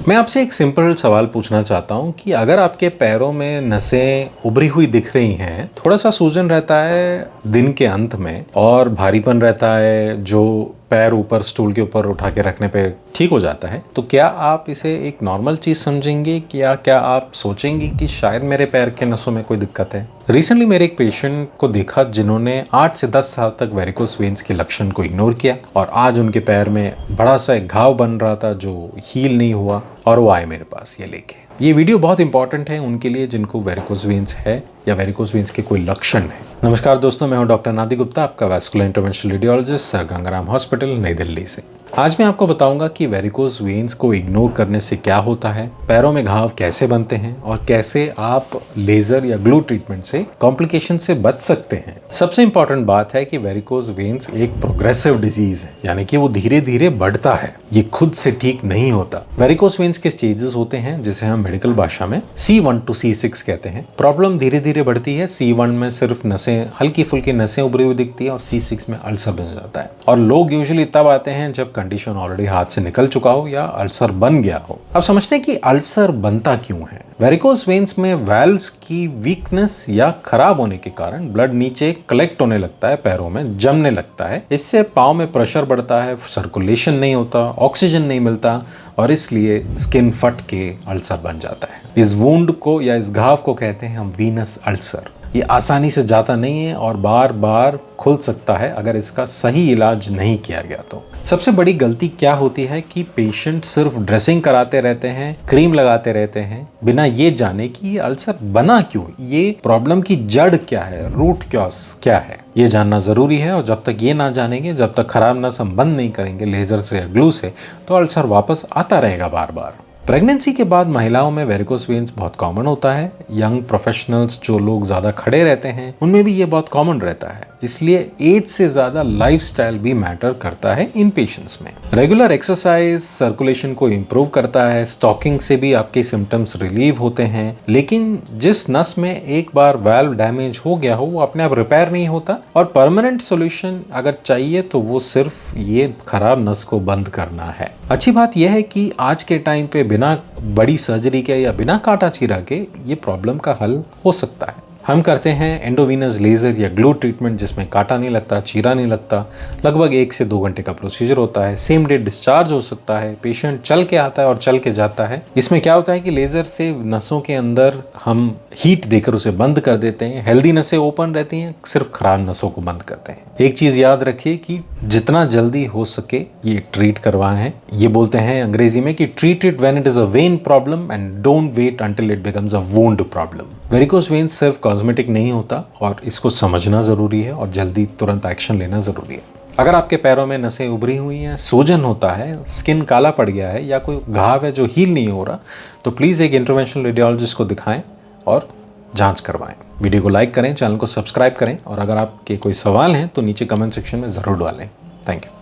मैं आपसे एक सिंपल सवाल पूछना चाहता हूँ कि अगर आपके पैरों में नसें उभरी हुई दिख रही हैं, थोड़ा सा सूजन रहता है दिन के अंत में और भारीपन रहता है जो पैर ऊपर स्टूल के ऊपर उठा के रखने पे ठीक हो जाता है, तो क्या आप इसे एक नॉर्मल चीज़ समझेंगे क्या आप सोचेंगे कि शायद मेरे पैर के नसों में कोई दिक्कत है? रिसेंटली मेरे एक पेशेंट को देखा जिन्होंने 8 से 10 साल तक वेरिकोस वेन्स के लक्षण को इग्नोर किया और आज उनके पैर में बड़ा सा एक घाव बन रहा था जो हील नहीं हुआ और वो आए मेरे पास ये लेके। ये वीडियो बहुत इंपॉर्टेंट है उनके लिए जिनको वेरिकोस वेन्स है या वेरिकोस वेन्स के कोई लक्षण है। नमस्कार दोस्तों, मैं हूं डॉक्टर नादी गुप्ता, आपका vascular interventional radiologist, sir Gangaram hospital, नई दिल्ली से। आज मैं आपको बताऊंगा कि वेरिकोस वेन्स को इग्नोर करने से क्या होता है, पैरों में घाव कैसे बनते हैं और कैसे आप लेजर या ग्लू ट्रीटमेंट से कॉम्प्लिकेशन से बच सकते हैं। सबसे इंपॉर्टेंट बात है कि वेरिकोस वेन्स एक प्रोग्रेसिव डिजीज है, यानी कि वो धीरे धीरे बढ़ता है, ये खुद से ठीक नहीं होता। वेरिकोस वेन्स के स्टेजेस होते हैं जिसे हम मेडिकल भाषा में C1 to C6 कहते हैं। प्रॉब्लम धीरे धीरे बढ़ती है। C1 में सिर्फ नसें, हल्की फुल्की नसें उभरी हुई दिखती है और C6 में अल्सर बन जाता है। और लोग यूजुअली तब आते हैं जब कंडीशन ऑलरेडी हाथ से निकल चुका हो या अल्सर बन गया हो। अब समझते हैं कि अल्सर बनता क्यों है। वेरिकोस वेन्स में वाल्व्स की वीकनेस या खराब होने के कारण ब्लड नीचे कलेक्ट होने लगता है, पैरों में जमने लगता है। इससे पाँव में प्रेशर बढ़ता है, सर्कुलेशन नहीं होता, ऑक्सीजन नहीं मिलता और इसलिए स्किन फट के अल्सर बन जाता है। इस वुंड को या इस घाव को कहते हैं हम वीनस अल्सर। ये आसानी से जाता नहीं है और बार बार खुल सकता है अगर इसका सही इलाज नहीं किया गया तो। सबसे बड़ी गलती क्या होती है कि पेशेंट सिर्फ ड्रेसिंग कराते रहते हैं, क्रीम लगाते रहते हैं, बिना ये जाने कि ये अल्सर बना क्यों, ये प्रॉब्लम की जड़ क्या है, रूट कॉज क्या है, ये जानना जरूरी है। और जब तक ये ना जानेंगे, जब तक खराब नस हम बंद नहीं करेंगे लेजर से या ग्लू से, तो अल्सर वापस आता रहेगा बार बार। प्रेगनेंसी के बाद महिलाओं में वेरिकोस वेन्स बहुत कॉमन होता है। यंग प्रोफेशनल्स, जो लोग ज़्यादा खड़े रहते हैं, उनमें भी ये बहुत कॉमन रहता है। इसलिए एज से ज़्यादा लाइफस्टाइल भी मैटर करता है इन पेशेंट्स में। रेगुलर एक्सरसाइज सर्कुलेशन को इम्प्रूव करता है, स्टॉकिंग से भी आपके सिम्टम्स रिलीव होते हैं। लेकिन जिस नस में एक बार वाल्व डैमेज हो गया हो वो अपने आप रिपेयर नहीं होता और परमानेंट सोल्यूशन अगर चाहिए तो वो सिर्फ ये खराब नस को बंद करना है। अच्छी बात यह है कि आज के टाइम पे बिना बड़ी सर्जरी के या बिना काटा चीरा के ये प्रॉब्लम का हल हो सकता है। हम करते हैं एंडोवीनस लेजर या ग्लू ट्रीटमेंट जिसमें काटा नहीं लगता, चीरा नहीं लगता। लगभग 1 से 2 घंटे का प्रोसीजर होता है। सेम डे डिस्चार्ज हो सकता है। पेशेंट चल के आता है और चल के जाता है। इसमें क्या होता है कि लेजर से नसों के अंदर हम हीट देकर उसे बंद कर देते हैं। हेल्दी नसें ओपन रहती हैं, सिर्फ खराब नसों को बंद करते हैं। एक चीज याद रखिए कि जितना जल्दी हो सके ये ट्रीट करवाएं। ये बोलते हैं अंग्रेजी में कि treat it when it is a vein problem and don't wait until it becomes a wound problem. Varicose veins सिर्फ कॉस्मेटिक नहीं होता और इसको समझना जरूरी है और जल्दी तुरंत एक्शन लेना जरूरी है। अगर आपके पैरों में नसें उभरी हुई हैं, सूजन होता है, स्किन काला पड़ गया है या कोई घाव है जो हील नहीं हो रहा, तो प्लीज़ एक इंटरवेंशनल रेडियोलॉजिस्ट को दिखाएं और जांच करवाएं। वीडियो को लाइक करें, चैनल को सब्सक्राइब करें और अगर आपके कोई सवाल हैं तो नीचे कमेंट सेक्शन में ज़रूर डालें। Thank you.